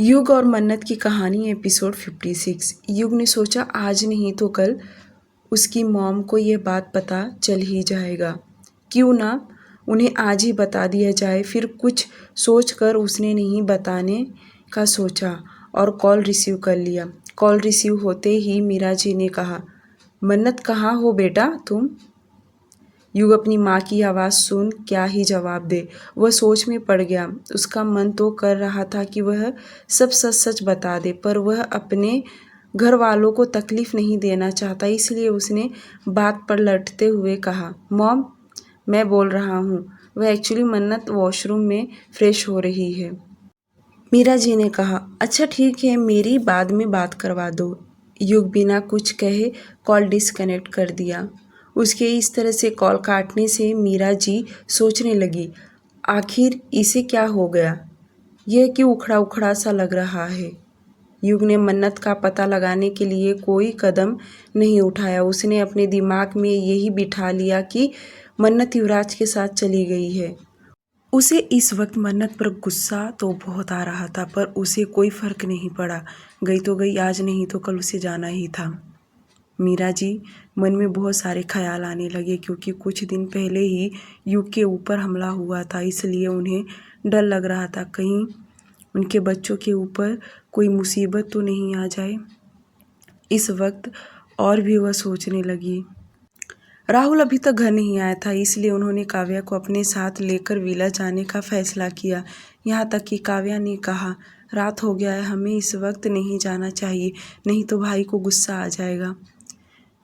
युग और मन्नत की कहानी एपिसोड 56। युग ने सोचा आज नहीं तो कल उसकी मॉम को ये बात पता चल ही जाएगा। क्यों ना उन्हें आज ही बता दिया जाए। फिर कुछ सोचकर उसने नहीं बताने का सोचा और कॉल रिसीव कर लिया। कॉल रिसीव होते ही मीरा जी ने कहा, मन्नत कहाँ हो बेटा तुम? युग अपनी माँ की आवाज़ सुन क्या ही जवाब दे। वह सोच में पड़ गया। उसका मन तो कर रहा था कि वह सब सच सच बता दे, पर वह अपने घर वालों को तकलीफ़ नहीं देना चाहता। इसलिए उसने बात पर लटते हुए कहा, मॉम मैं बोल रहा हूँ। वह एक्चुअली मन्नत वॉशरूम में फ्रेश हो रही है। मीरा जी ने कहा, अच्छा ठीक है, मेरी बाद में बात करवा दो। युग बिना कुछ कहे कॉल डिस्कनेक्ट कर दिया। उसके इस तरह से कॉल काटने से मीरा जी सोचने लगी, आखिर इसे क्या हो गया? यह क्यों उखड़ा उखड़ा सा लग रहा है? युग ने मन्नत का पता लगाने के लिए कोई कदम नहीं उठाया। उसने अपने दिमाग में यही बिठा लिया कि मन्नत युवराज के साथ चली गई है। उसे इस वक्त मन्नत पर गुस्सा तो बहुत आ रहा था, पर उसे कोई फ़र्क नहीं पड़ा। गई तो गई, आज नहीं तो कल उसे जाना ही था। मीरा जी मन में बहुत सारे ख्याल आने लगे, क्योंकि कुछ दिन पहले ही युग के ऊपर हमला हुआ था। इसलिए उन्हें डर लग रहा था, कहीं उनके बच्चों के ऊपर कोई मुसीबत तो नहीं आ जाए। इस वक्त और भी वह सोचने लगी। राहुल अभी तक घर नहीं आया था, इसलिए उन्होंने काव्या को अपने साथ लेकर विला जाने का फैसला किया। यहाँ तक कि काव्या ने कहा, रात हो गया है, हमें इस वक्त नहीं जाना चाहिए, नहीं तो भाई को गुस्सा आ जाएगा।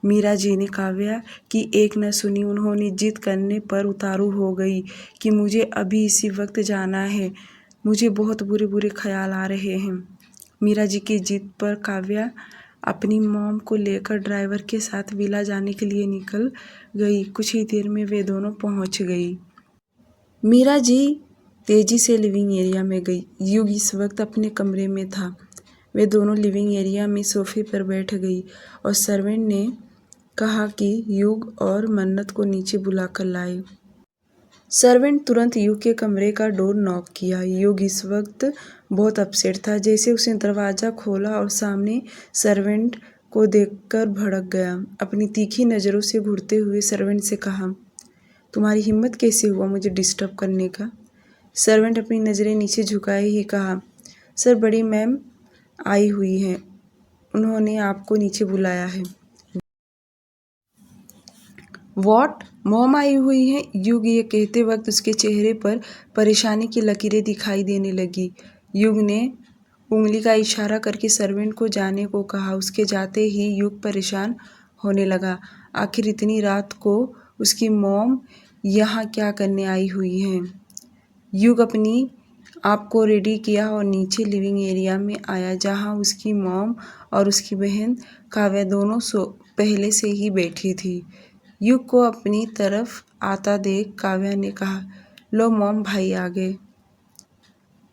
मीरा जी ने काव्या की एक न सुनी। उन्होंने जिद करने पर उतारू हो गई कि मुझे अभी इसी वक्त जाना है, मुझे बहुत बुरे बुरे ख्याल आ रहे हैं। मीरा जी की जिद पर काव्या अपनी मॉम को लेकर ड्राइवर के साथ विला जाने के लिए निकल गई। कुछ ही देर में वे दोनों पहुंच गई। मीरा जी तेजी से लिविंग एरिया में गई। युग इस वक्त अपने कमरे में था। वे दोनों लिविंग एरिया में सोफे पर बैठ गई और सर्वेंट ने कहा कि युग और मन्नत को नीचे बुलाकर लाए। सर्वेंट तुरंत युग के कमरे का डोर नॉक किया। युग इस वक्त बहुत अपसेट था। जैसे उसने दरवाज़ा खोला और सामने सर्वेंट को देखकर भड़क गया। अपनी तीखी नज़रों से घूरते हुए सर्वेंट से कहा, तुम्हारी हिम्मत कैसे हुआ मुझे डिस्टर्ब करने का? सर्वेंट अपनी नज़रें नीचे झुकाए ही कहा, सर बड़ी मैम आई हुई हैं, उन्होंने आपको नीचे बुलाया है। वॉट? मॉम आई हुई है? युग ये कहते वक्त उसके चेहरे पर परेशानी की लकीरें दिखाई देने लगी। युग ने उंगली का इशारा करके सर्वेंट को जाने को कहा। उसके जाते ही युग परेशान होने लगा। आखिर इतनी रात को उसकी मॉम यहाँ क्या करने आई हुई है? युग अपनी आप को रेडी किया और नीचे लिविंग एरिया में आया, जहाँ उसकी मॉम और उसकी बहन काव्या दोनों पहले से ही बैठी थी। युग को अपनी तरफ आता देख काव्या ने कहा, लो मॉम भाई आ गए।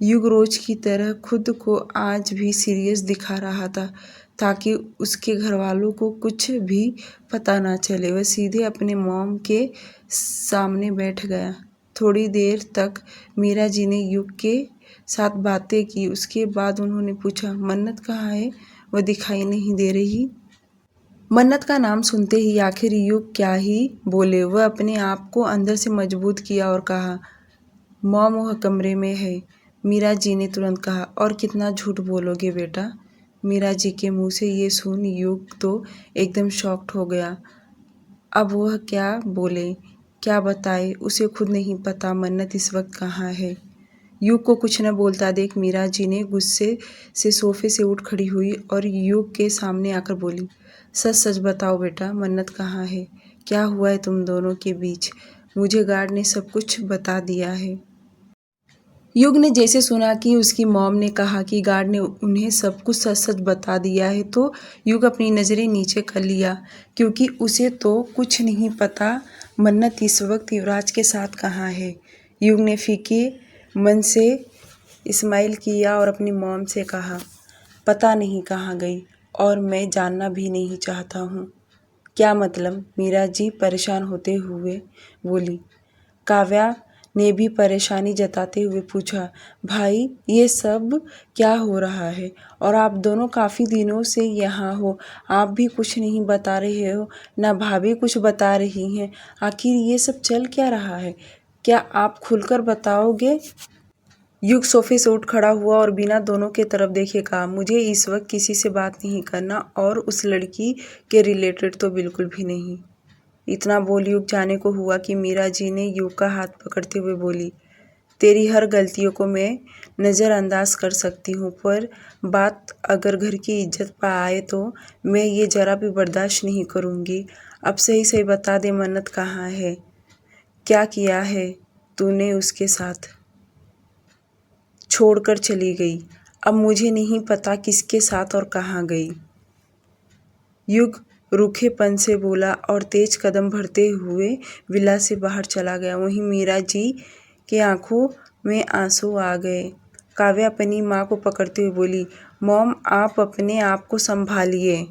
युग रोज की तरह खुद को आज भी सीरियस दिखा रहा था, ताकि उसके घर वालों को कुछ भी पता ना चले। वह सीधे अपने मॉम के सामने बैठ गया। थोड़ी देर तक मीरा जी ने युग के साथ बातें की। उसके बाद उन्होंने पूछा, मन्नत कहाँ है? वह दिखाई नहीं दे रही। मन्नत का नाम सुनते ही आखिर युग क्या ही बोले। वह अपने आप को अंदर से मजबूत किया और कहा, मॉम वह कमरे में है। मीरा जी ने तुरंत कहा, और कितना झूठ बोलोगे बेटा? मीरा जी के मुंह से ये सुन युग तो एकदम शॉक्ड हो गया। अब वह क्या बोले, क्या बताए, उसे खुद नहीं पता मन्नत इस वक्त कहाँ है। युग को कुछ न बोलता देख मीरा जी ने गुस्से से सोफे से उठ खड़ी हुई और युग के सामने आकर बोली, सच सच बताओ बेटा, मन्नत कहाँ है? क्या हुआ है तुम दोनों के बीच? मुझे गार्ड ने सब कुछ बता दिया है। युग ने जैसे सुना कि उसकी मॉम ने कहा कि गार्ड ने उन्हें सब कुछ सच सच बता दिया है, तो युग अपनी नज़रें नीचे कर लिया, क्योंकि उसे तो कुछ नहीं पता मन्नत इस वक्त युवराज के साथ कहाँ है। युग ने फीके मन से स्माइल किया और अपनी मॉम से कहा, पता नहीं कहाँ गई और मैं जानना भी नहीं चाहता हूँ। क्या मतलब? मीरा जी परेशान होते हुए बोली। काव्या ने भी परेशानी जताते हुए पूछा, भाई ये सब क्या हो रहा है? और आप दोनों काफ़ी दिनों से यहाँ हो, आप भी कुछ नहीं बता रहे हो, ना भाभी कुछ बता रही हैं। आखिर ये सब चल क्या रहा है? क्या आप खुलकर बताओगे? युग सोफे से उठ खड़ा हुआ और बिना दोनों के तरफ देखे कहा, मुझे इस वक्त किसी से बात नहीं करना और उस लड़की के रिलेटेड तो बिल्कुल भी नहीं। इतना बोल युग जाने को हुआ कि मीरा जी ने युग का हाथ पकड़ते हुए बोली, तेरी हर गलतियों को मैं नज़रअंदाज कर सकती हूँ, पर बात अगर घर की इज्जत पर आए तो मैं ये ज़रा भी बर्दाश्त नहीं करूँगी। अब सही सही बता दे, मन्नत कहाँ है? क्या किया है तूने उसके साथ? छोड़कर चली गई। अब मुझे नहीं पता किसके साथ और कहाँ गई। युग रूखेपन से बोला और तेज कदम भरते हुए विला से बाहर चला गया। वहीं मीरा जी के आंखों में आंसू आ गए। काव्या अपनी माँ को पकड़ते हुए बोली, मॉम आप अपने आप को संभालिए।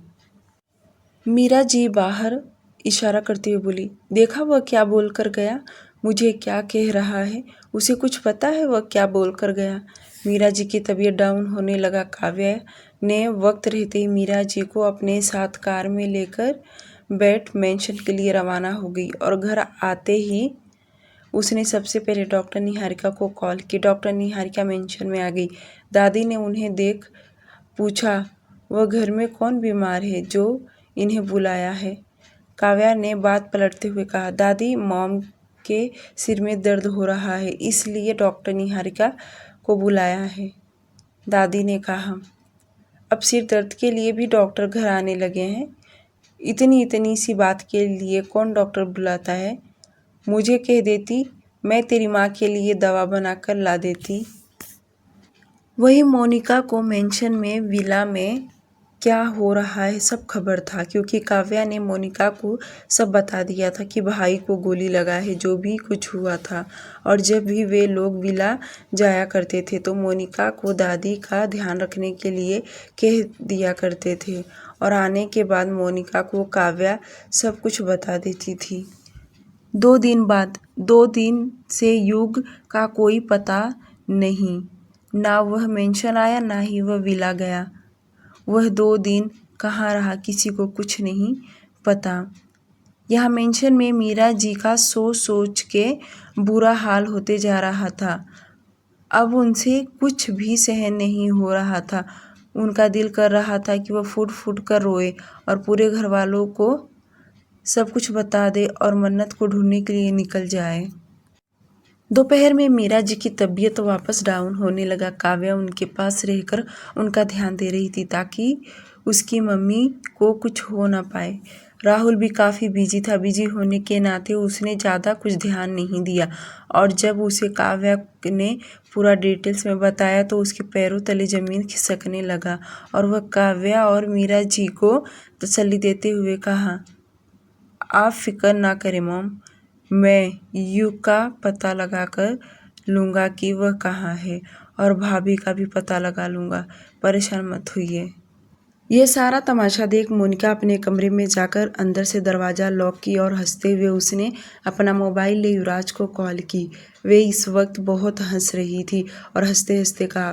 मीरा जी बाहर इशारा करते हुए बोली, देखा वह क्या बोल कर गया? मुझे क्या कह रहा है? उसे कुछ पता है वह क्या बोल कर गया? मीरा जी की तबीयत डाउन होने लगा। काव्या ने वक्त रहते ही मीरा जी को अपने साथ कार में लेकर बैट मेंशन के लिए रवाना हो गई और घर आते ही उसने सबसे पहले डॉक्टर निहारिका को कॉल की। डॉक्टर निहारिका मेंशन में आ गई। दादी ने उन्हें देख पूछा, वह घर में कौन बीमार है जो इन्हें बुलाया है? काव्या ने बात पलटते हुए कहा, दादी मॉम के सिर में दर्द हो रहा है, इसलिए डॉक्टर निहारिका को बुलाया है। दादी ने कहा, अब सिर दर्द के लिए भी डॉक्टर घर आने लगे हैं? इतनी सी बात के लिए कौन डॉक्टर बुलाता है? मुझे कह देती, मैं तेरी माँ के लिए दवा बनाकर ला देती। वही मोनिका को मेंशन में विला में क्या हो रहा है सब खबर था, क्योंकि काव्या ने मोनिका को सब बता दिया था कि भाई को गोली लगा है, जो भी कुछ हुआ था। और जब भी वे लोग विला जाया करते थे तो मोनिका को दादी का ध्यान रखने के लिए कह दिया करते थे और आने के बाद मोनिका को काव्या सब कुछ बता देती थी। 2 दिन बाद 2 दिन से युग का कोई पता नहीं, ना वह मेंशन आया ना ही वह विला गया। वह 2 दिन कहाँ रहा किसी को कुछ नहीं पता। यहाँ मेंशन में मीरा जी का सोच के बुरा हाल होते जा रहा था। अब उनसे कुछ भी सहन नहीं हो रहा था। उनका दिल कर रहा था कि वह फूट फूट कर रोए और पूरे घर वालों को सब कुछ बता दे और मन्नत को ढूंढने के लिए निकल जाए। दोपहर में मीरा जी की तबीयत वापस डाउन होने लगा। काव्या उनके पास रहकर उनका ध्यान दे रही थी ताकि उसकी मम्मी को कुछ हो ना पाए। राहुल भी काफ़ी बिजी था। बिजी होने के नाते उसने ज़्यादा कुछ ध्यान नहीं दिया और जब उसे काव्या ने पूरा डिटेल्स में बताया तो उसके पैरों तले ज़मीन खिसकने लगा और वह काव्या और मीरा जी को तसल्ली देते हुए कहा, आप फिक्र ना करें मॉम, मैं युग का पता लगा कर लूँगा कि वह कहाँ है और भाभी का भी पता लगा लूँगा, परेशान मत होइए। यह सारा तमाशा देख मोनिका अपने कमरे में जाकर अंदर से दरवाज़ा लॉक की और हंसते हुए उसने अपना मोबाइल ले युवराज को कॉल की। वे इस वक्त बहुत हंस रही थी और हंसते हंसते कहा,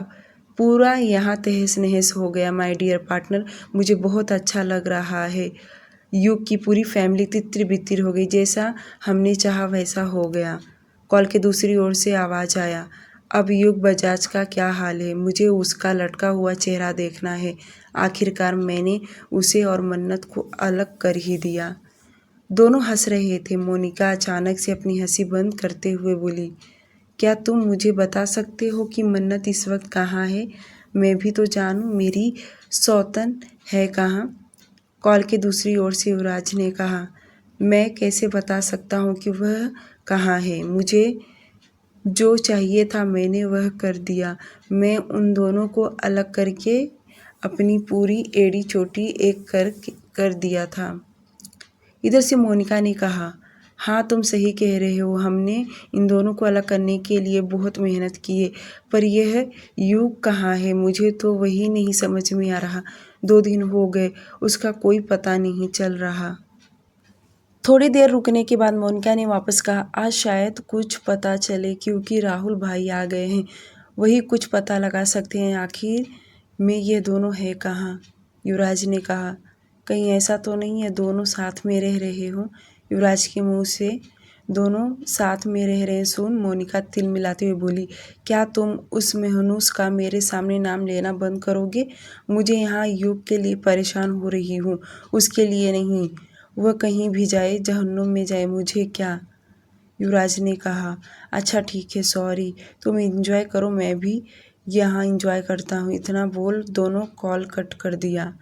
पूरा यहाँ तहस नहस हो गया माय डियर पार्टनर, मुझे बहुत अच्छा लग रहा है। युग की पूरी फैमिली तितिर बितिर हो गई, जैसा हमने चाहा वैसा हो गया। कॉल के दूसरी ओर से आवाज़ आया, अब युग बजाज का क्या हाल है? मुझे उसका लटका हुआ चेहरा देखना है। आखिरकार मैंने उसे और मन्नत को अलग कर ही दिया। दोनों हंस रहे थे। मोनिका अचानक से अपनी हंसी बंद करते हुए बोली, क्या तुम मुझे बता सकते हो कि मन्नत इस वक्त कहाँ है? मैं भी तो जानूं, मेरी सौतन है कहाँ? कॉल के दूसरी ओर से युवराज ने कहा, मैं कैसे बता सकता हूँ कि वह कहाँ है? मुझे जो चाहिए था मैंने वह कर दिया। मैं उन दोनों को अलग करके अपनी पूरी एड़ी चोटी एक कर दिया था। इधर से मोनिका ने कहा, हाँ तुम सही कह रहे हो, हमने इन दोनों को अलग करने के लिए बहुत मेहनत की है, पर यह युग कहाँ है? मुझे तो वही नहीं समझ में आ रहा। 2 दिन हो गए, उसका कोई पता नहीं चल रहा। थोड़ी देर रुकने के बाद मोनिका ने वापस कहा, आज शायद कुछ पता चले क्योंकि राहुल भाई आ गए हैं। वही कुछ पता लगा सकते हैं। आखिर में ये दोनों है कहाँ? युवराज ने कहा, कहीं ऐसा तो नहीं है दोनों साथ में रह रहे हों? युवराज के मुंह से दोनों साथ में रह रहे सुन मोनिका तिल मिलाते हुए बोली, क्या तुम उस मेहनूस का मेरे सामने नाम लेना बंद करोगे? मुझे यहाँ युग के लिए परेशान हो रही हूँ, उसके लिए नहीं। वह कहीं भी जाए, जहन्नुम में जाए, मुझे क्या? युवराज ने कहा, अच्छा ठीक है, सॉरी, तुम एंजॉय करो, मैं भी यहाँ एंजॉय करता हूँ। इतना बोल दोनों कॉल कट कर दिया।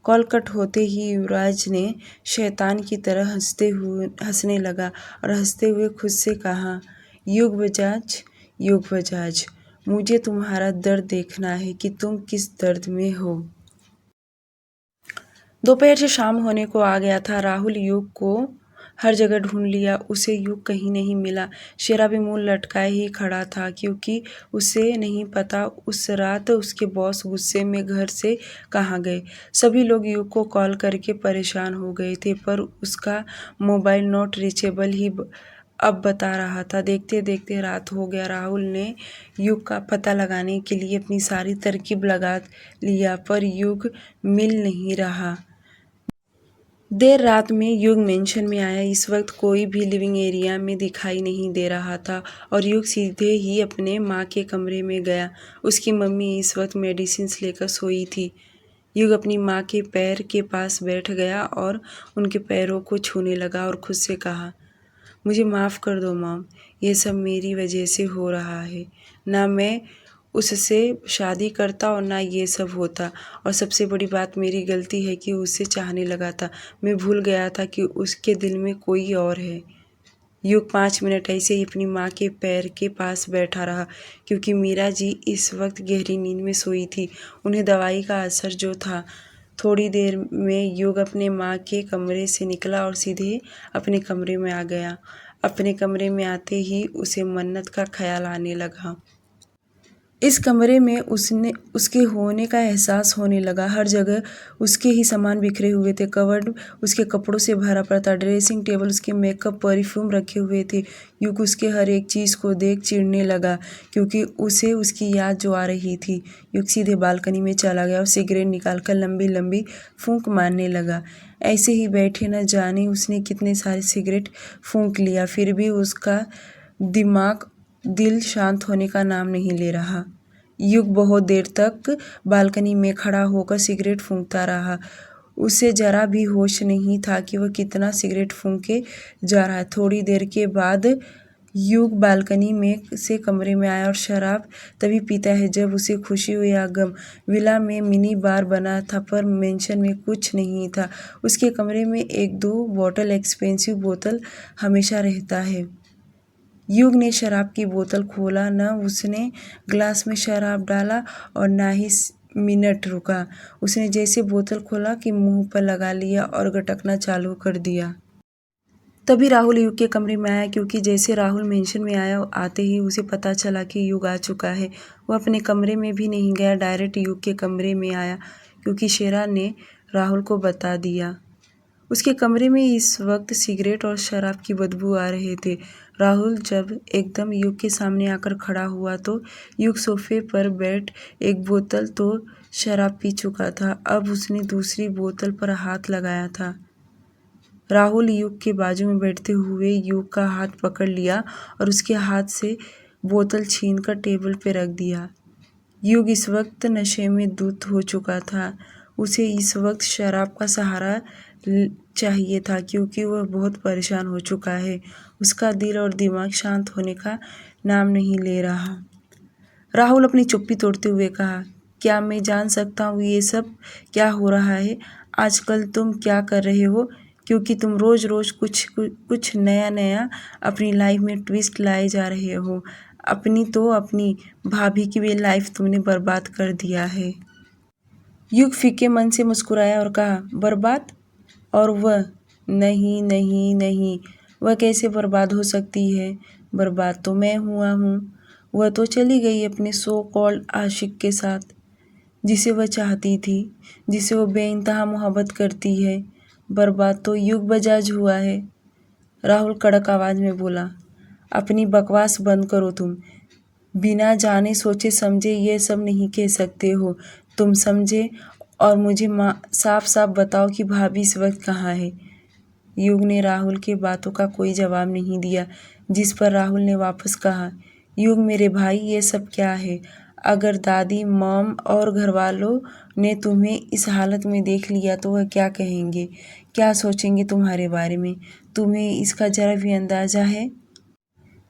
कॉल कट होते ही युवराज ने शैतान की तरह हंसने लगा और हंसते हुए खुद से कहा, युग बजाज, मुझे तुम्हारा दर्द देखना है कि तुम किस दर्द में हो। दोपहर से शाम होने को आ गया था। राहुल युग को हर जगह ढूंढ लिया, उसे युग कहीं नहीं मिला। शेरा भी मुंह लटकाए ही खड़ा था क्योंकि उसे नहीं पता उस रात उसके बॉस गुस्से में घर से कहाँ गए। सभी लोग युग को कॉल करके परेशान हो गए थे पर उसका मोबाइल नॉट रीचेबल ही अब बता रहा था। देखते देखते रात हो गया। राहुल ने युग का पता लगाने के लिए अपनी सारी तरकीब लगा लिया पर युग मिल नहीं रहा। देर रात में युग मेंशन में आया। इस वक्त कोई भी लिविंग एरिया में दिखाई नहीं दे रहा था और युग सीधे ही अपने माँ के कमरे में गया। उसकी मम्मी इस वक्त मेडिसिन्स लेकर सोई थी। युग अपनी माँ के पैर के पास बैठ गया और उनके पैरों को छूने लगा और खुद से कहा, मुझे माफ़ कर दो मॉम, ये सब मेरी वजह से हो रहा है। ना मैं उससे शादी करता और ना ये सब होता, और सबसे बड़ी बात मेरी गलती है कि उसे चाहने लगा था। मैं भूल गया था कि उसके दिल में कोई और है। युग 5 मिनट ऐसे ही अपनी माँ के पैर के पास बैठा रहा क्योंकि मीरा जी इस वक्त गहरी नींद में सोई थी। उन्हें दवाई का असर जो था। थोड़ी देर में युग अपने माँ के कमरे से निकला और सीधे अपने कमरे में आ गया। अपने कमरे में आते ही उसे मन्नत का ख्याल आने लगा। इस कमरे में उसके होने का एहसास होने लगा। हर जगह उसके ही सामान बिखरे हुए थे। कवर्ड उसके कपड़ों से भरा पड़ा था। ड्रेसिंग टेबल उसके मेकअप परफ्यूम रखे हुए थे। युग उसके हर एक चीज़ को देख चिढ़ने लगा क्योंकि उसे उसकी याद जो आ रही थी। युग सीधे बालकनी में चला गया और सिगरेट निकालकर लंबी लंबी फूंक मारने लगा। ऐसे ही बैठे न जाने उसने कितने सारे सिगरेट फूंक लिया, फिर भी उसका दिल शांत होने का नाम नहीं ले रहा। युग बहुत देर तक बालकनी में खड़ा होकर सिगरेट फूंकता रहा। उसे जरा भी होश नहीं था कि वह कितना सिगरेट फूंके जा रहा है। थोड़ी देर के बाद युग बालकनी में से कमरे में आया और शराब तभी पीता है जब उसे खुशी हो या गम। विला में मिनी बार बना था पर मेंशन में कुछ नहीं था। उसके कमरे में 1-2 बॉटल एक्सपेंसिव बोतल हमेशा रहता है। युग ने शराब की बोतल खोला, न उसने ग्लास में शराब डाला और ना ही मिनट रुका। उसने जैसे बोतल खोला कि मुंह पर लगा लिया और गटकना चालू कर दिया। तभी राहुल युग के कमरे में आया क्योंकि जैसे राहुल मेंशन में आया आते ही उसे पता चला कि युग आ चुका है। वह अपने कमरे में भी नहीं गया, डायरेक्ट युग के कमरे में आया क्योंकि शेरा ने राहुल को बता दिया। उसके कमरे में इस वक्त सिगरेट और शराब की बदबू आ रहे थे। राहुल जब एकदम युग के सामने आकर खड़ा हुआ तो युग सोफे पर बैठ एक बोतल तो शराब पी चुका था। अब उसने दूसरी बोतल पर हाथ लगाया था। राहुल युग के बाजू में बैठते हुए युग का हाथ पकड़ लिया और उसके हाथ से बोतल छीनकर टेबल पर रख दिया। युग इस वक्त नशे में धुत हो चुका था। उसे इस वक्त शराब का सहारा चाहिए था क्योंकि वह बहुत परेशान हो चुका है। उसका दिल और दिमाग शांत होने का नाम नहीं ले रहा। राहुल अपनी चुप्पी तोड़ते हुए कहा, क्या मैं जान सकता हूँ ये सब क्या हो रहा है? आजकल तुम क्या कर रहे हो? क्योंकि तुम रोज़ रोज़ कुछ नया नया अपनी लाइफ में ट्विस्ट लाए जा रहे हो। अपनी भाभी की भी लाइफ तुमने बर्बाद कर दिया है। युग फीके मन से मुस्कुराया और कहा, बर्बाद? और वह? नहीं नहीं नहीं, वह कैसे बर्बाद हो सकती है? बर्बाद तो मैं हुआ हूँ। वह तो चली गई अपने सो कॉल्ड आशिक के साथ, जिसे वह चाहती थी, जिसे वह बेइंतहा मोहब्बत करती है। बर्बाद तो युग बजाज हुआ है, राहुल कड़क आवाज़ में बोला। अपनी बकवास बंद करो तुम। बिना जाने सोचे समझे ये सब नहीं कह सकते हो। तुम समझे और मुझे साफ साफ बताओ कि भाभी इस वक्त कहाँ है। युग ने राहुल के बातों का कोई जवाब नहीं दिया, जिस पर राहुल ने वापस कहा, युग मेरे भाई ये सब क्या है? अगर दादी, मॉम और घरवालों ने तुम्हें इस हालत में देख लिया तो वह क्या कहेंगे, क्या सोचेंगे तुम्हारे बारे में? तुम्हें इसका जरा भी अंदाजा है?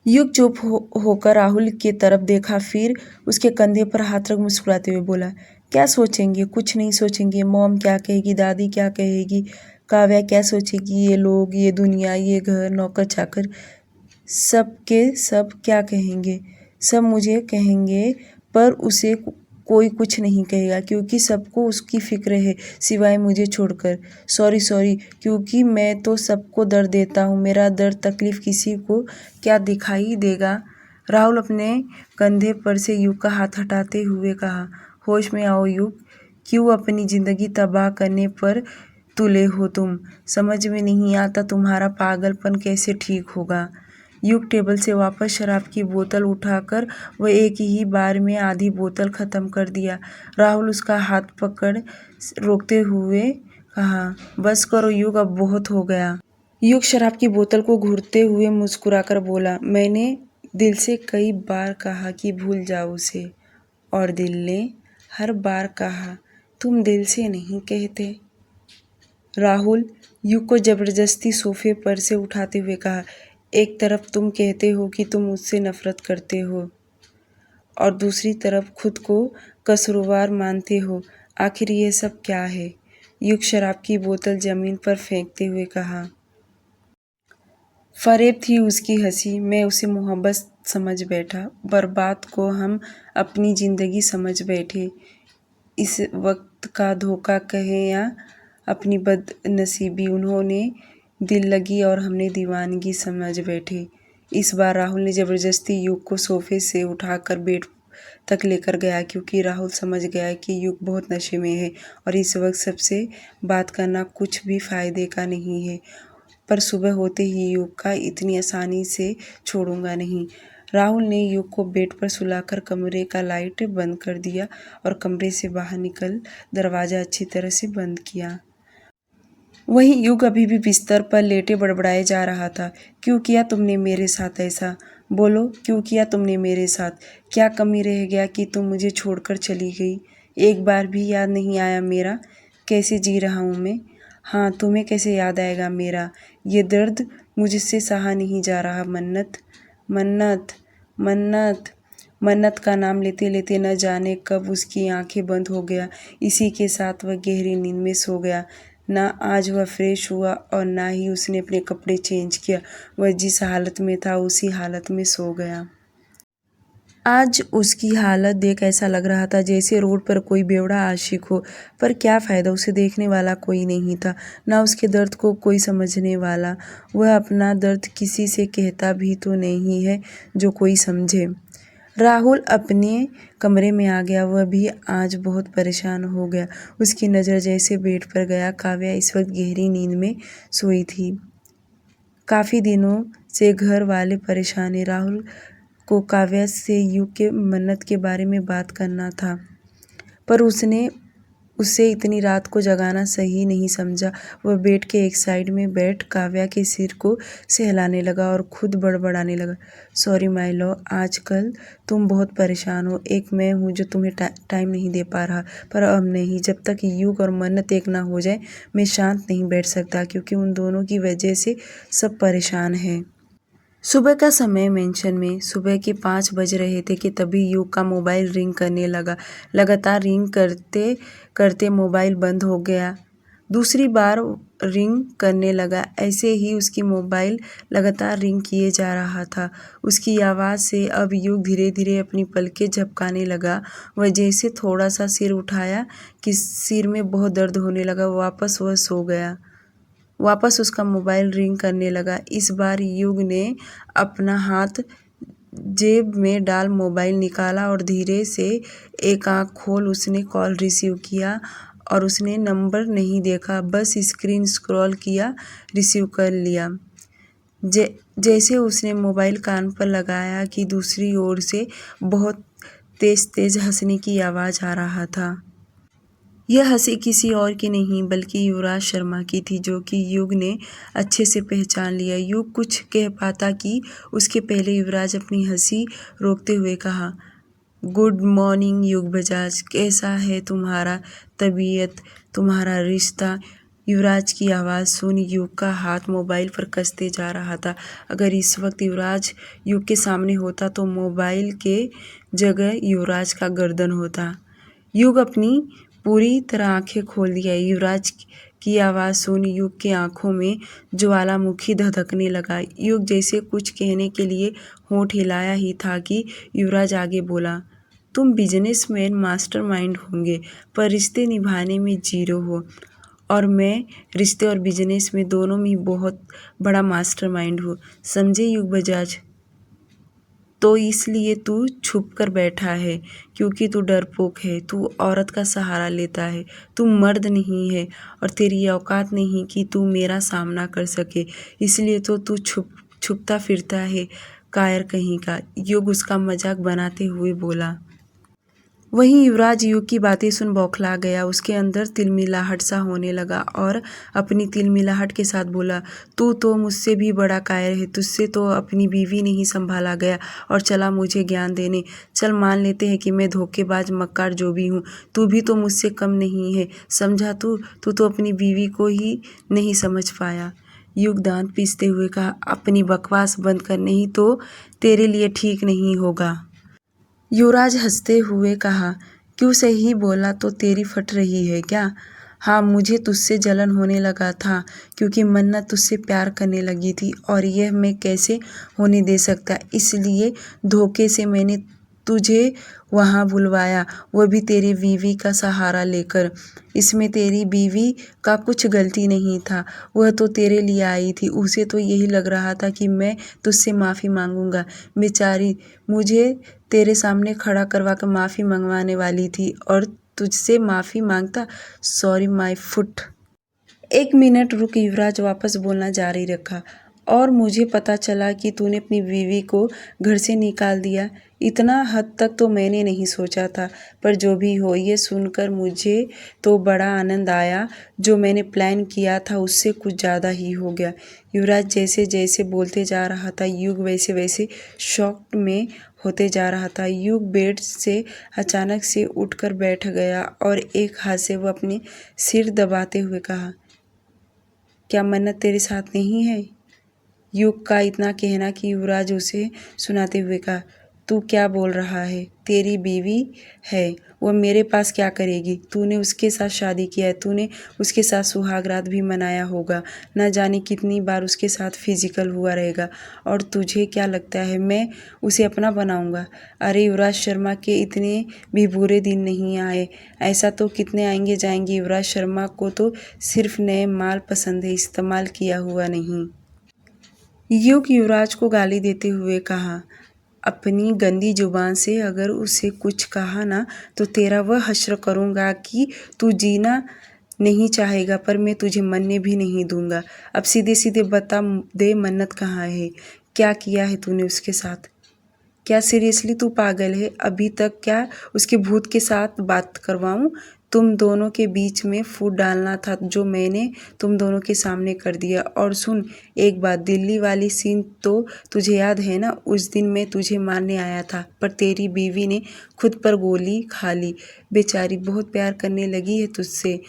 युग चुप होकर राहुल की तरफ देखा, फिर उसके कंधे पर हाथ रख मुस्कुराते हुए बोला, क्या सोचेंगे? कुछ नहीं सोचेंगे। मॉम क्या कहेगी, दादी क्या कहेगी, काव्या क्या सोचेगी, ये लोग, ये दुनिया, ये घर, नौकर चाकर, सब के सब क्या कहेंगे? सब मुझे कहेंगे, पर उसे कोई कुछ नहीं कहेगा क्योंकि सबको उसकी फिक्र है सिवाय मुझे छोड़कर। सॉरी, क्योंकि मैं तो सबको दर्द देता हूँ। मेरा दर्द तकलीफ किसी को क्या दिखाई देगा? राहुल अपने कंधे पर से युग का हाथ हटाते हुए कहा, होश में आओ युग, क्यों अपनी ज़िंदगी तबाह करने पर तुले हो तुम? समझ में नहीं आता तुम्हारा पागलपन कैसे ठीक होगा। युग टेबल से वापस शराब की बोतल उठाकर वह एक ही बार में आधी बोतल ख़त्म कर दिया। राहुल उसका हाथ पकड़ रोकते हुए कहा, बस करो युग, अब बहुत हो गया। युग शराब की बोतल को घूरते हुए मुस्कुराकर बोला, मैंने दिल से कई बार कहा कि भूल जाओ उसे, और दिल ने हर बार कहा तुम दिल से नहीं कहते। राहुल युग को जबरदस्ती सोफे पर से उठाते हुए कहा, एक तरफ तुम कहते हो कि तुम मुझसे नफरत करते हो और दूसरी तरफ खुद को कसूरवार मानते हो। आखिर ये सब क्या है? युग शराब की बोतल जमीन पर फेंकते हुए कहा। फरेब थी उसकी हंसी, मैं उसे मोहब्बत समझ बैठा, बर्बाद को हम अपनी ज़िंदगी समझ बैठे। इस वक्त का धोखा कहें या अपनी बदनसीबी, उन्होंने दिल लगी और हमने दीवानगी समझ बैठे। इस बार राहुल ने ज़बरदस्ती युग को सोफे से उठाकर बेड तक लेकर गया क्योंकि राहुल समझ गया कि युग बहुत नशे में है और इस वक्त सबसे बात करना कुछ भी फ़ायदे का नहीं है। पर सुबह होते ही युग का इतनी आसानी से छोड़ूंगा नहीं। राहुल ने युग को बेड पर सुलाकर कमरे का लाइट बंद कर दिया और कमरे से बाहर निकल दरवाज़ा अच्छी तरह से बंद किया। वहीं युग अभी भी बिस्तर पर लेटे बड़बड़ाए जा रहा था। क्यों किया तुमने मेरे साथ ऐसा? बोलो, क्यों किया तुमने मेरे साथ? क्या कमी रह गया कि तुम मुझे छोड़कर चली गई? एक बार भी याद नहीं आया मेरा कैसे जी रहा हूँ मैं? हाँ, तुम्हें कैसे याद आएगा मेरा? ये दर्द मुझसे सहा नहीं जा रहा। मन्नत, मन्नत, मन्नत, मन्नत का नाम लेते लेते न जाने कब उसकी आंखें बंद हो गया। इसी के साथ वह गहरी नींद में सो गया। ना आज वह फ्रेश हुआ और ना ही उसने अपने कपड़े चेंज किया। वह जिस हालत में था उसी हालत में सो गया। आज उसकी हालत देख ऐसा लग रहा था जैसे रोड पर कोई बेवड़ा आशिक हो, पर क्या फ़ायदा, उसे देखने वाला कोई नहीं था, ना उसके दर्द को कोई समझने वाला। वह अपना दर्द किसी से कहता भी तो नहीं है जो कोई समझे। राहुल अपने कमरे में आ गया। वह भी आज बहुत परेशान हो गया। उसकी नज़र जैसे बेड पर गया। काव्या इस वक्त गहरी नींद में सोई थी। काफ़ी दिनों से घर वाले परेशान हैं। राहुल को काव्या से युग के मन्नत के बारे में बात करना था, पर उसने उसे इतनी रात को जगाना सही नहीं समझा। वह बेड के एक साइड में बैठ काव्या के सिर को सहलाने लगा और खुद बड़बड़ाने लगा, सॉरी माय लव, आजकल तुम बहुत परेशान हो। एक मैं हूँ जो तुम्हें टाइम नहीं दे पा रहा, पर अब नहीं, जब तक युग और मन्नत एक ना हो जाए मैं शांत नहीं बैठ सकता, क्योंकि उन दोनों की वजह से सब परेशान हैं। सुबह का समय मेंशन में सुबह के 5 बज रहे थे कि तभी युग का मोबाइल रिंग करने लगा। लगातार रिंग करते करते मोबाइल बंद हो गया। दूसरी बार रिंग करने लगा। ऐसे ही उसकी मोबाइल लगातार रिंग किए जा रहा था। उसकी आवाज़ से अब युग धीरे धीरे अपनी पलकें झपकाने लगा। वह जैसे थोड़ा सा सिर उठाया कि सिर में बहुत दर्द होने लगा। वापस वह सो गया। वापस उसका मोबाइल रिंग करने लगा। इस बार युग ने अपना हाथ जेब में डाल मोबाइल निकाला और धीरे से एक आंख खोल उसने कॉल रिसीव किया और उसने नंबर नहीं देखा, बस स्क्रीन स्क्रॉल किया, रिसीव कर लिया। जैसे उसने मोबाइल कान पर लगाया कि दूसरी ओर से बहुत तेज तेज हंसने की आवाज़ आ रहा था। यह हंसी किसी और की नहीं बल्कि युवराज शर्मा की थी, जो कि युग ने अच्छे से पहचान लिया। युग कुछ कह पाता कि उसके पहले युवराज अपनी हंसी रोकते हुए कहा, गुड मॉर्निंग युग बजाज, कैसा है तुम्हारा तबीयत, तुम्हारा रिश्ता। युवराज की आवाज़ सुन युग का हाथ मोबाइल पर कसते जा रहा था। अगर इस वक्त युवराज युग के सामने होता तो मोबाइल के जगह युवराज का गर्दन होता। युग अपनी पूरी तरह आंखें खोल दिया। युवराज की आवाज़ सुन युग के आंखों में ज्वालामुखी धधकने लगा। युग जैसे कुछ कहने के लिए होंठ हिलाया ही था कि युवराज आगे बोला, तुम बिजनेसमैन मास्टरमाइंड होंगे पर रिश्ते निभाने में जीरो हो, और मैं रिश्ते और बिजनेस में दोनों में बहुत बड़ा मास्टरमाइंड हूँ, समझे युग बजाज। तो इसलिए तू छुप कर बैठा है क्योंकि तू डरपोक है, तू औरत का सहारा लेता है, तू मर्द नहीं है और तेरी औकात नहीं कि तू मेरा सामना कर सके, इसलिए तो तू छुपता फिरता है, कायर कहीं का। युग उसका मजाक बनाते हुए बोला। वहीं युवराज युग की बातें सुन बौखला गया। उसके अंदर तिलमिलाहट सा होने लगा और अपनी तिलमिलाहट के साथ बोला, तू तो मुझसे भी बड़ा कायर है, तुझसे तो अपनी बीवी नहीं संभाला गया और चला मुझे ज्ञान देने। चल मान लेते हैं कि मैं धोखेबाज मक्कार जो भी हूँ, तू भी तो मुझसे कम नहीं है, समझा। तू तो अपनी बीवी को ही नहीं समझ पाया। युग दांत पीसते हुए कहा, अपनी बकवास बंद कर, नहीं तो तेरे लिए ठीक नहीं होगा। युवराज हंसते हुए कहा, क्यों, सही बोला तो तेरी फट रही है क्या? हाँ, मुझे तुझसे जलन होने लगा था क्योंकि मन्नत तुझसे प्यार करने लगी थी और यह मैं कैसे होने दे सकता, इसलिए धोखे से मैंने तुझे वहाँ बुलवाया, वह भी तेरी बीवी का सहारा लेकर। इसमें तेरी बीवी का कुछ गलती नहीं था, वह तो तेरे लिए आई थी। उसे तो यही लग रहा था कि मैं तुझसे माफ़ी मांगूंगा। बेचारी मुझे तेरे सामने खड़ा करवा कर माफ़ी मंगवाने वाली थी और तुझसे माफ़ी मांगता। Sorry my foot. 1 मिनट रुक, युवराज वापस बोलना जारी रखा। और मुझे पता चला कि तूने अपनी बीवी को घर से निकाल दिया। इतना हद तक तो मैंने नहीं सोचा था, पर जो भी हो, ये सुनकर मुझे तो बड़ा आनंद आया। जो मैंने प्लान किया था उससे कुछ ज़्यादा ही हो गया। युवराज जैसे जैसे बोलते जा रहा था, युग वैसे वैसे शॉक में होते जा रहा था। युग बेड से अचानक से उठकर बैठ गया और एक हाथ से वह अपनी सिर दबाते हुए कहा, क्या मन्नत तेरे साथ नहीं है? युग का इतना कहना कि युवराज उसे सुनाते हुए कहा, तू क्या बोल रहा है? तेरी बीवी है, वो मेरे पास क्या करेगी? तूने उसके साथ शादी किया है, तूने उसके साथ सुहागरात भी मनाया होगा, न जाने कितनी बार उसके साथ फिजिकल हुआ रहेगा, और तुझे क्या लगता है मैं उसे अपना बनाऊंगा? अरे युवराज शर्मा के इतने भी बुरे दिन नहीं आए, ऐसा तो कितने आएंगे जाएंगे। युवराज शर्मा को तो सिर्फ नए माल पसंद है, इस्तेमाल किया हुआ नहीं। युग युवराज को गाली देते हुए कहा, अपनी गंदी जुबान से अगर उसे कुछ कहा ना तो तेरा वह हश्र करूँगा कि तू जीना नहीं चाहेगा, पर मैं तुझे मरने भी नहीं दूंगा। अब सीधे सीधे बता दे, मन्नत कहाँ है? क्या किया है तूने उसके साथ? क्या सीरियसली तू पागल है? अभी तक क्या उसके भूत के साथ बात करवाऊं? तुम दोनों के बीच में फूट डालना था, जो मैंने तुम दोनों के सामने कर दिया। और सुन एक बात, दिल्ली वाली सीन तो तुझे याद है ना? उस दिन मैं तुझे मारने आया था, पर तेरी बीवी ने खुद पर गोली खा ली। बेचारी बहुत प्यार करने लगी है तुझसे,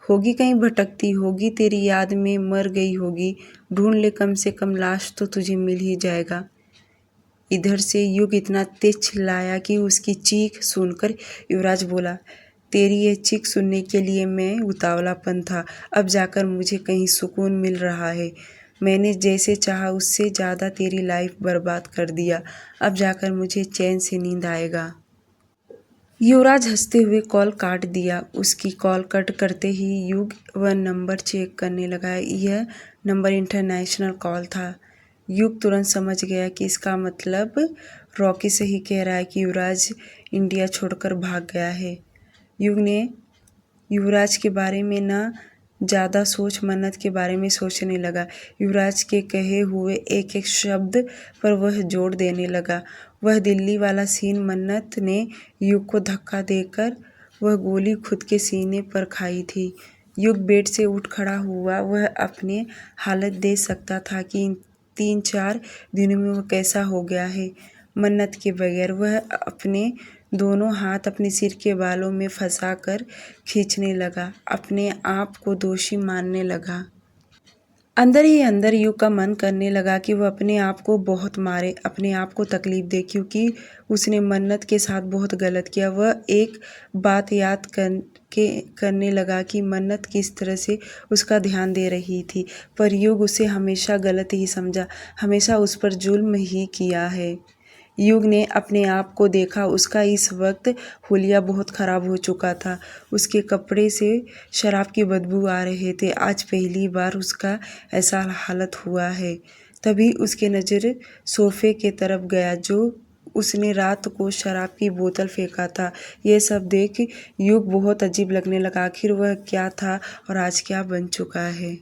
होगी कहीं भटकती होगी, तेरी याद में मर गई होगी। ढूंढ ले, कम से कम लाश तो तुझे मिल ही जाएगा। इधर से युग इतना तेज चिल्लाया कि उसकी चीख सुनकर युवराज बोला, तेरी ये चीख सुनने के लिए मैं उतावलापन था, अब जाकर मुझे कहीं सुकून मिल रहा है। मैंने जैसे चाहा उससे ज़्यादा तेरी लाइफ बर्बाद कर दिया, अब जाकर मुझे चैन से नींद आएगा। युवराज हंसते हुए कॉल काट दिया। उसकी कॉल कट करते ही युग वह नंबर चेक करने लगा। यह नंबर इंटरनेशनल कॉल था। युग तुरंत समझ गया कि इसका मतलब रॉकी से ही कह रहा है कि युवराज इंडिया छोड़कर भाग गया है। युग ने युवराज के बारे में न ज़्यादा सोच, मन्नत के बारे में सोचने लगा। युवराज के कहे हुए एक एक शब्द पर वह जोर देने लगा। वह दिल्ली वाला सीन, मन्नत ने युग को धक्का देकर वह गोली खुद के सीने पर खाई थी। युग बेड से उठ खड़ा हुआ। वह अपने हालत देख सकता था कि 3-4 दिनों में वह कैसा हो गया है। मन्नत के बगैर वह अपने दोनों हाथ अपने सिर के बालों में फंसाकर खींचने लगा, अपने आप को दोषी मानने लगा। अंदर ही अंदर युग का मन करने लगा कि वह अपने आप को बहुत मारे, अपने आप को तकलीफ दे, क्योंकि उसने मन्नत के साथ बहुत गलत किया। वह एक बात याद करने लगा कि मन्नत किस तरह से उसका ध्यान दे रही थी, पर युग उसे हमेशा गलत ही समझा, हमेशा उस पर जुल्म ही किया है। युग ने अपने आप को देखा। उसका इस वक्त हुलिया बहुत ख़राब हो चुका था। उसके कपड़े से शराब की बदबू आ रहे थे। आज पहली बार उसका ऐसा हालत हुआ है। तभी उसकी नज़र सोफ़े के तरफ गया जो उसने रात को शराब की बोतल फेंका था। यह सब देख युग बहुत अजीब लगने लगा। आखिर वह क्या था और आज क्या बन चुका है।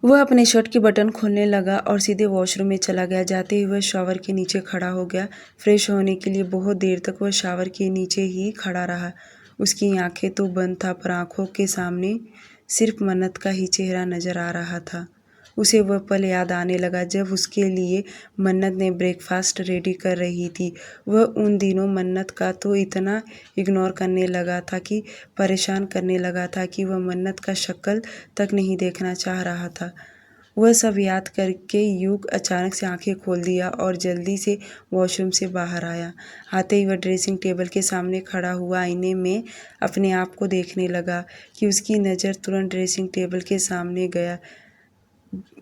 वह अपने शर्ट के बटन खोलने लगा और सीधे वॉशरूम में चला गया। जाते ही वह शॉवर के नीचे खड़ा हो गया। फ्रेश होने के लिए बहुत देर तक वह शॉवर के नीचे ही खड़ा रहा। उसकी आंखें तो बंद था, पर आंखों के सामने सिर्फ मन्नत का ही चेहरा नजर आ रहा था। उसे वह पल याद आने लगा जब उसके लिए मन्नत ने ब्रेकफास्ट रेडी कर रही थी। वह उन दिनों मन्नत का तो इतना इग्नोर करने लगा था कि परेशान करने लगा था कि वह मन्नत का शक्ल तक नहीं देखना चाह रहा था। वह सब याद करके युग अचानक से आंखें खोल दिया और जल्दी से वॉशरूम से बाहर आया। आते ही वह ड्रेसिंग टेबल के सामने खड़ा हुआ आईने में अपने आप को देखने लगा कि उसकी नज़र तुरंत ड्रेसिंग टेबल के सामने गया।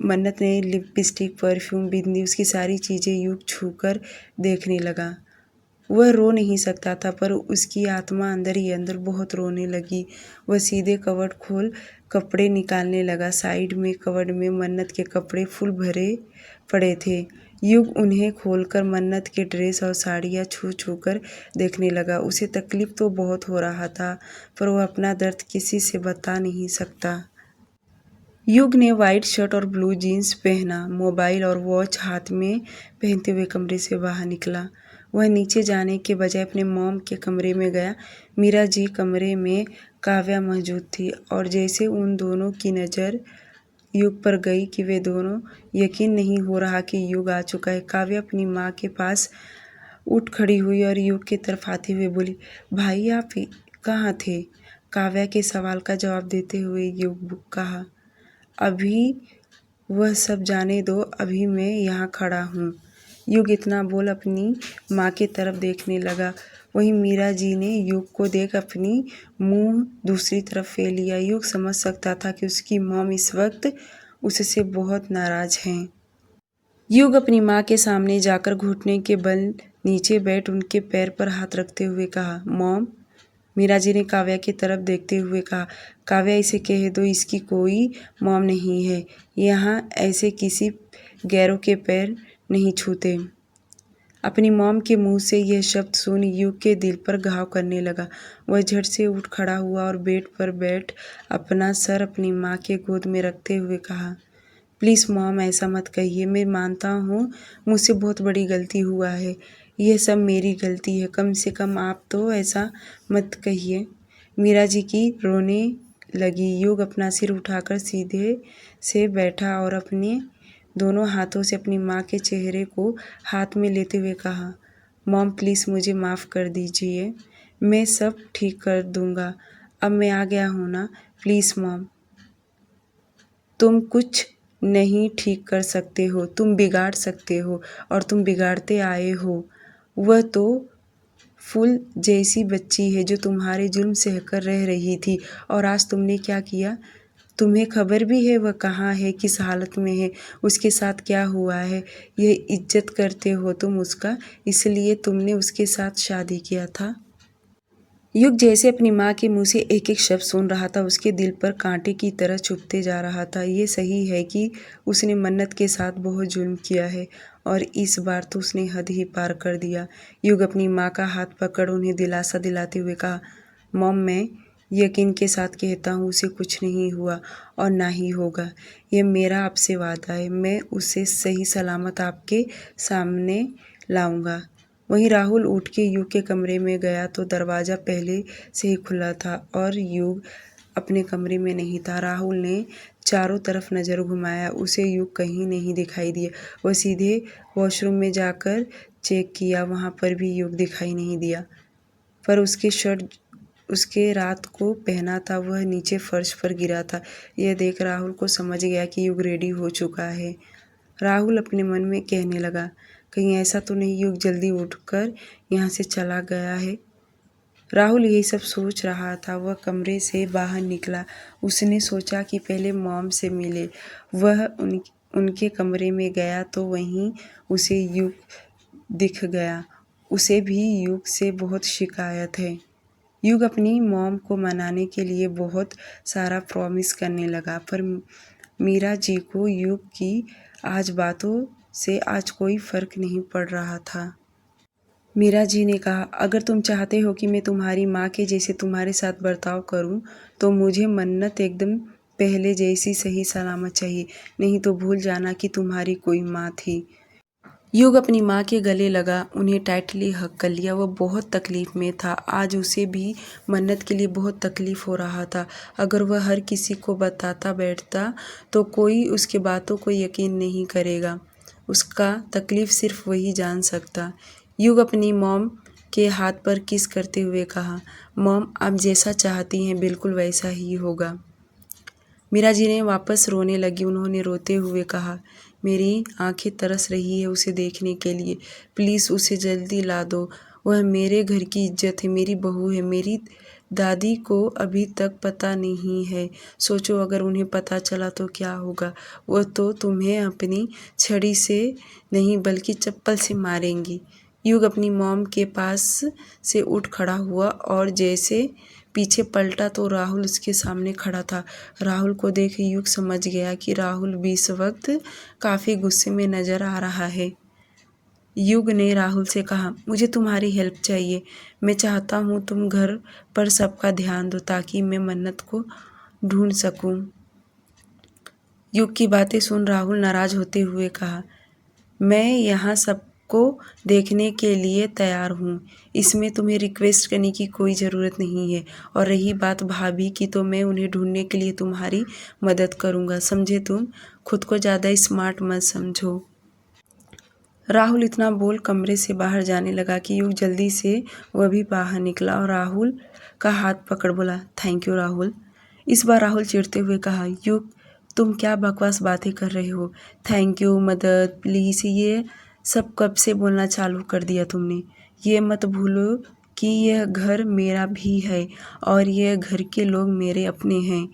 मन्नत ने लिपस्टिक, परफ्यूम, बिंदी, उसकी सारी चीज़ें युग छूकर देखने लगा। वह रो नहीं सकता था, पर उसकी आत्मा अंदर ही अंदर बहुत रोने लगी। वह सीधे कवर्ड खोल कपड़े निकालने लगा। साइड में कवर्ड में मन्नत के कपड़े फुल भरे पड़े थे। युग उन्हें खोलकर मन्नत के ड्रेस और साड़ियाँ छू छू कर देखने लगा। उसे तकलीफ तो बहुत हो रहा था, पर वह अपना दर्द किसी से बता नहीं सकता। युग ने वाइट शर्ट और ब्लू जीन्स पहना, मोबाइल और वॉच हाथ में पहनते हुए कमरे से बाहर निकला। वह नीचे जाने के बजाय अपने मॉम के कमरे में गया। मीरा जी कमरे में काव्या मौजूद थी और जैसे उन दोनों की नज़र युग पर गई कि वे दोनों, यकीन नहीं हो रहा कि युग आ चुका है। काव्या अपनी माँ के पास उठ खड़ी हुई और युग की तरफ आते हुए बोली, भाई आप कहाँ थे? काव्या के सवाल का जवाब देते हुए युग कहा, अभी वह सब जाने दो, अभी मैं यहाँ खड़ा हूँ। युग इतना बोल अपनी माँ की तरफ देखने लगा। वहीं मीरा जी ने युग को देख अपनी मुंह दूसरी तरफ फेर लिया। युग समझ सकता था कि उसकी मॉम इस वक्त उससे बहुत नाराज हैं। युग अपनी माँ के सामने जाकर घुटने के बल नीचे बैठ उनके पैर पर हाथ रखते हुए कहा, मॉम। मीरा जी ने काव्या की तरफ देखते हुए कहा, काव्या इसे कह दो, इसकी कोई मॉम नहीं है। यहाँ ऐसे किसी गैरों के पैर नहीं छूते। अपनी मॉम के मुंह से यह शब्द सुन युग के दिल पर घाव करने लगा। वह झट से उठ खड़ा हुआ और बेड पर बैठ अपना सर अपनी माँ के गोद में रखते हुए कहा, प्लीज़ मॉम ऐसा मत कहिए। मैं मानता हूँ मुझसे बहुत बड़ी गलती हुआ है। यह सब मेरी गलती है। कम से कम आप तो ऐसा मत कहिए। मीरा जी की रोने लगी। युग अपना सिर उठाकर सीधे से बैठा और अपने दोनों हाथों से अपनी माँ के चेहरे को हाथ में लेते हुए कहा, मॉम प्लीज़ मुझे माफ़ कर दीजिए। मैं सब ठीक कर दूँगा। अब मैं आ गया हूँ ना, प्लीज़ मॉम। तुम कुछ नहीं ठीक कर सकते हो, तुम बिगाड़ सकते हो और तुम बिगाड़ते आए हो। वह तो फूल जैसी बच्ची है जो तुम्हारे जुल्म सहकर रह रही थी और आज तुमने क्या किया? तुम्हें खबर भी है वह कहाँ है, किस हालत में है, उसके साथ क्या हुआ है। यह इज्जत करते हो तुम उसका, इसलिए तुमने उसके साथ शादी किया था। युग जैसे अपनी माँ के मुंह से एक एक शब्द सुन रहा था, उसके दिल पर कांटे की तरह चुभते जा रहा था। ये सही है कि उसने मन्नत के साथ बहुत जुल्म किया है और इस बार तो उसने हद ही पार कर दिया। युग अपनी माँ का हाथ पकड़ उन्हें दिलासा दिलाते हुए कहा, मॉम मैं यकीन के साथ कहता हूँ उसे कुछ नहीं हुआ और ना ही होगा। ये मेरा आपसे वादा है। मैं उसे सही सलामत आपके सामने लाऊंगा। वहीं राहुल उठ के युग के कमरे में गया तो दरवाज़ा पहले से ही खुला था और युग अपने कमरे में नहीं था। राहुल ने चारों तरफ नज़र घुमाया, उसे युग कहीं नहीं दिखाई दिया। वह सीधे वॉशरूम में जाकर चेक किया, वहाँ पर भी युग दिखाई नहीं दिया। पर उसके शर्ट उसके रात को पहना था वह नीचे फर्श पर गिरा था। यह देख राहुल को समझ गया कि युग रेडी हो चुका है। राहुल अपने मन में कहने लगा, कहीं ऐसा तो नहीं युग जल्दी उठकर यहाँ से चला गया है। राहुल यही सब सोच रहा था। वह कमरे से बाहर निकला। उसने सोचा कि पहले मॉम से मिले। वह उनके कमरे में गया तो वहीं उसे युग दिख गया। उसे भी युग से बहुत शिकायत है। युग अपनी मॉम को मनाने के लिए बहुत सारा प्रॉमिस करने लगा, पर मीरा जी को युग की आज बातों से आज कोई फ़र्क नहीं पड़ रहा था। मीरा जी ने कहा, अगर तुम चाहते हो कि मैं तुम्हारी माँ के जैसे तुम्हारे साथ बर्ताव करूँ तो मुझे मन्नत एकदम पहले जैसी सही सलामत चाहिए, नहीं तो भूल जाना कि तुम्हारी कोई माँ थी। युग अपनी माँ के गले लगा, उन्हें टाइटली हक कर लिया। वह बहुत तकलीफ़ में था। आज उसे भी मन्नत के लिए बहुत तकलीफ़ हो रहा था। अगर वह हर किसी को बताता बैठता तो कोई उसकी बातों को यकीन नहीं करेगा। उसका तकलीफ़ सिर्फ वही जान सकता। युग अपनी मॉम के हाथ पर किस करते हुए कहा, मॉम आप जैसा चाहती हैं बिल्कुल वैसा ही होगा। मीरा जी ने वापस रोने लगी। उन्होंने रोते हुए कहा, मेरी आंखें तरस रही है उसे देखने के लिए। प्लीज़ उसे जल्दी ला दो। वह मेरे घर की इज्जत है, मेरी बहू है। मेरी दादी को अभी तक पता नहीं है। सोचो अगर उन्हें पता चला तो क्या होगा। वह तो तुम्हें अपनी छड़ी से नहीं बल्कि चप्पल से मारेंगी। युग अपनी मॉम के पास से उठ खड़ा हुआ और जैसे पीछे पलटा तो राहुल उसके सामने खड़ा था। राहुल को देख युग समझ गया कि राहुल भी इस वक्त काफ़ी गुस्से में नज़र आ रहा है। युग ने राहुल से कहा, मुझे तुम्हारी हेल्प चाहिए। मैं चाहता हूँ तुम घर पर सबका ध्यान दो ताकि मैं मन्नत को ढूंढ सकूँ। युग की बातें सुन राहुल नाराज़ होते हुए कहा, मैं यहाँ सबको देखने के लिए तैयार हूँ। इसमें तुम्हें रिक्वेस्ट करने की कोई ज़रूरत नहीं है। और रही बात भाभी की तो मैं उन्हें ढूंढने के लिए तुम्हारी मदद करूँगा, समझे तुम? खुद को ज़्यादा स्मार्ट मत समझो। राहुल इतना बोल कमरे से बाहर जाने लगा कि युग जल्दी से वह भी बाहर निकला और राहुल का हाथ पकड़ बोला, थैंक यू राहुल। इस बार राहुल चिढ़ते हुए कहा, युग तुम क्या बकवास बातें कर रहे हो? थैंक यू, मदद, प्लीज़ ये सब कब से बोलना चालू कर दिया तुमने? ये मत भूलो कि यह घर मेरा भी है और यह घर के लोग मेरे अपने हैं।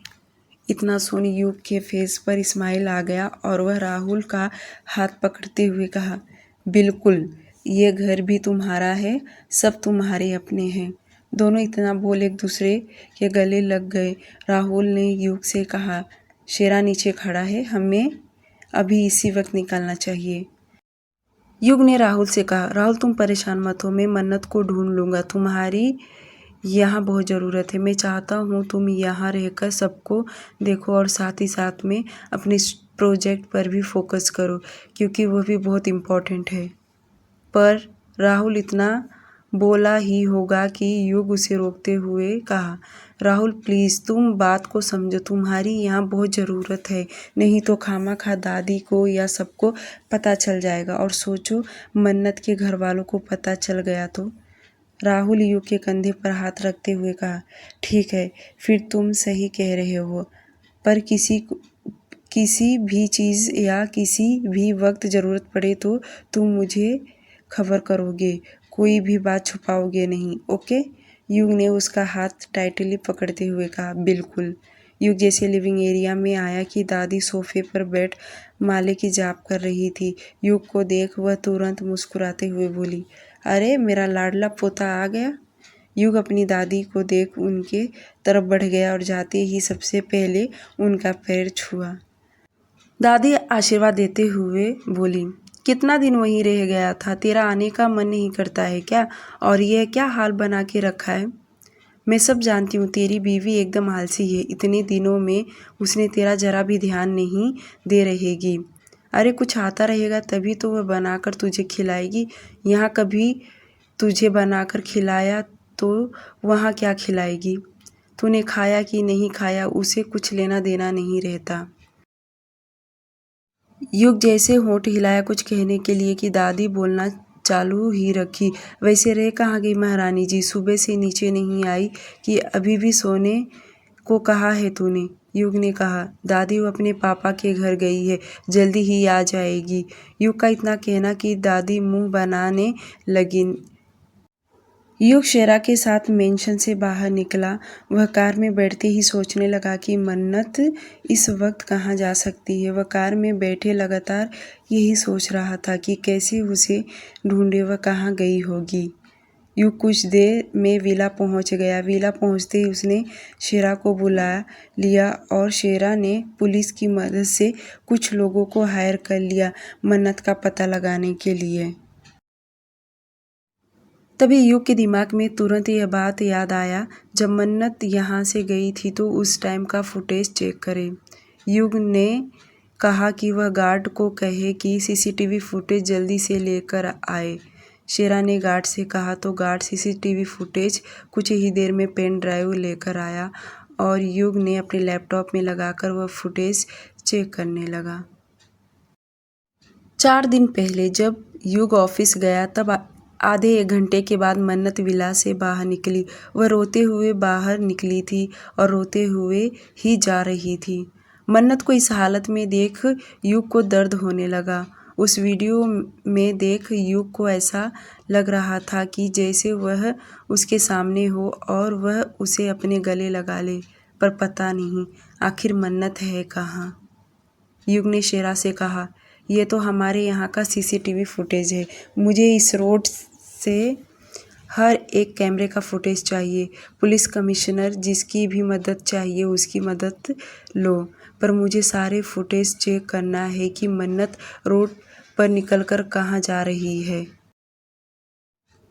इतना सुन युग के फेस पर स्माइल आ गया और वह राहुल का हाथ पकड़ते हुए कहा, बिल्कुल, ये घर भी तुम्हारा है, सब तुम्हारे अपने हैं। दोनों इतना बोल एक दूसरे के गले लग गए। राहुल ने युग से कहा, शेरा नीचे खड़ा है, हमें अभी इसी वक्त निकलना चाहिए। युग ने राहुल से कहा, राहुल तुम परेशान मत हो, मैं मन्नत को ढूंढ लूँगा। तुम्हारी यहाँ बहुत ज़रूरत है। मैं चाहता हूँ तुम यहाँ रहकर सबको देखो और साथ ही साथ में अपने प्रोजेक्ट पर भी फोकस करो क्योंकि वो भी बहुत इम्पोर्टेंट है। पर राहुल इतना बोला ही होगा कि युग उसे रोकते हुए कहा, राहुल प्लीज़ तुम बात को समझो, तुम्हारी यहाँ बहुत ज़रूरत है, नहीं तो खामखा दादी को या सबको पता चल जाएगा। और सोचो मन्नत के घर वालों को पता चल गया तो। राहुल युग के कंधे पर हाथ रखते हुए कहा, ठीक है, फिर तुम सही कह रहे हो, पर किसी भी चीज़ या किसी भी वक्त ज़रूरत पड़े तो तुम मुझे खबर करोगे, कोई भी बात छुपाओगे नहीं, ओके? युग ने उसका हाथ टाइटली पकड़ते हुए कहा, बिल्कुल। युग जैसे लिविंग एरिया में आया कि दादी सोफे पर बैठ माले की जाप कर रही थी। युग को देख वह तुरंत मुस्कुराते हुए बोली, अरे मेरा लाडला पोता आ गया। युग अपनी दादी को देख उनके तरफ बढ़ गया और जाते ही सबसे पहले उनका पैर छुआ। दादी आशीर्वाद देते हुए बोली, कितना दिन वहीं रह गया था, तेरा आने का मन नहीं करता है क्या? और यह क्या हाल बना के रखा है? मैं सब जानती हूँ, तेरी बीवी एकदम आलसी है। इतने दिनों में उसने तेरा ज़रा भी ध्यान नहीं दे रहेगी। अरे कुछ आता रहेगा तभी तो वह बनाकर तुझे खिलाएगी। यहाँ कभी तुझे बनाकर खिलाया तो वहाँ क्या खिलाएगी? तूने खाया कि नहीं खाया उसे कुछ लेना देना नहीं रहता। युग जैसे होंठ हिलाया कुछ कहने के लिए कि दादी बोलना चालू ही रखी। वैसे रह कहाँ गई महारानी जी? सुबह से नीचे नहीं आई कि अभी भी सोने को कहा है तूने? युग ने कहा, दादी वो अपने पापा के घर गई है, जल्दी ही आ जाएगी। युग का इतना कहना कि दादी मुंह बनाने लगी। युग शेरा के साथ मेंशन से बाहर निकला। वह कार में बैठते ही सोचने लगा कि मन्नत इस वक्त कहाँ जा सकती है। वह कार में बैठे लगातार यही सोच रहा था कि कैसे उसे ढूंढे, वह कहाँ गई होगी। युग कुछ देर में विला पहुंच गया। विला पहुंचते ही उसने शेरा को बुला लिया और शेरा ने पुलिस की मदद से कुछ लोगों को हायर कर लिया मन्नत का पता लगाने के लिए। तभी युग के दिमाग में तुरंत यह बात याद आया, जब मन्नत यहाँ से गई थी तो उस टाइम का फुटेज चेक करें। युग ने कहा कि वह गार्ड को कहे कि सीसीटीवी फुटेज जल्दी से लेकर आए। शेरा ने गार्ड से कहा तो गार्ड सीसीटीवी फुटेज कुछ ही देर में पेन ड्राइव लेकर आया और युग ने अपने लैपटॉप में लगाकर वह फुटेज चेक करने लगा। 4 दिन पहले जब युग ऑफिस गया तब आधे 1 घंटे के बाद मन्नत विला से बाहर निकली। वह रोते हुए बाहर निकली थी और रोते हुए ही जा रही थी। मन्नत को इस हालत में देख युग को दर्द होने लगा। उस वीडियो में देख युग को ऐसा लग रहा था कि जैसे वह उसके सामने हो और वह उसे अपने गले लगा ले, पर पता नहीं आखिर मन्नत है कहाँ। युग ने शेरा से कहा, ये तो हमारे यहाँ का सीसीटीवी फुटेज है, मुझे इस रोड से हर एक कैमरे का फुटेज चाहिए। पुलिस कमिश्नर जिसकी भी मदद चाहिए उसकी मदद लो, पर मुझे सारे फुटेज चेक करना है कि मन्नत रोड पर निकलकर कहाँ जा रही है।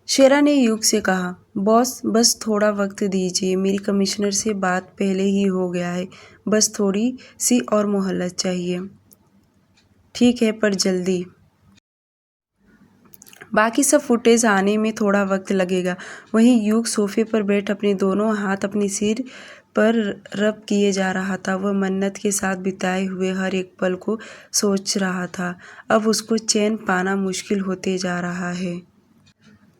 शेरा ने युग से कहा, बॉस बस थोड़ा वक्त दीजिए, मेरी कमिश्नर से बात पहले ही हो गया है, बस थोड़ी सी और मोहलत चाहिए। ठीक है, पर जल्दी। बाकी सब फुटेज आने में थोड़ा वक्त लगेगा। वहीं युग सोफे पर बैठ अपने दोनों हाथ अपने सिर पर रब किए जा रहा था। वह मन्नत के साथ बिताए हुए हर एक पल को सोच रहा था। अब उसको चैन पाना मुश्किल होते जा रहा है।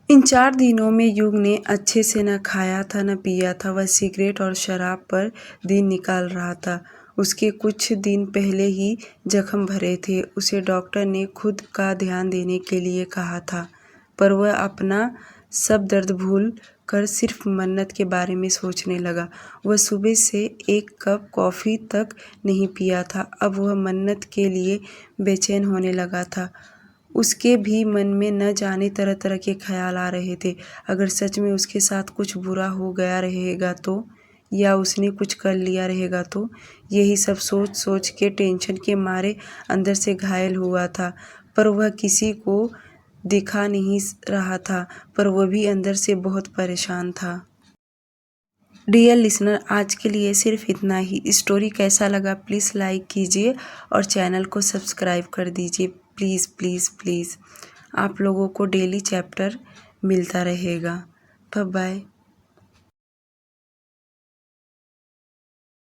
इन 4 दिनों में युग ने अच्छे से न खाया था न पिया था। वह सिगरेट और शराब पर दिन निकाल रहा था। उसके कुछ दिन पहले ही जख्म भरे थे। उसे डॉक्टर ने खुद का ध्यान देने के लिए कहा था, पर वह अपना सब दर्द भूल कर सिर्फ मन्नत के बारे में सोचने लगा। वह सुबह से 1 कप कॉफ़ी तक नहीं पिया था। अब वह मन्नत के लिए बेचैन होने लगा था। उसके भी मन में न जाने तरह तरह के ख्याल आ रहे थे। अगर सच में उसके साथ कुछ बुरा हो गया रहेगा तो, या उसने कुछ कर लिया रहेगा तो। यही सब सोच सोच के टेंशन के मारे अंदर से घायल हुआ था, पर वह किसी को दिखा नहीं रहा था, पर वह भी अंदर से बहुत परेशान था। डियर लिसनर, आज के लिए सिर्फ इतना ही। स्टोरी कैसा लगा प्लीज़ लाइक कीजिए और चैनल को सब्सक्राइब कर दीजिए प्लीज़ प्लीज़ प्लीज़। आप लोगों को डेली चैप्टर मिलता रहेगा। Bye bye.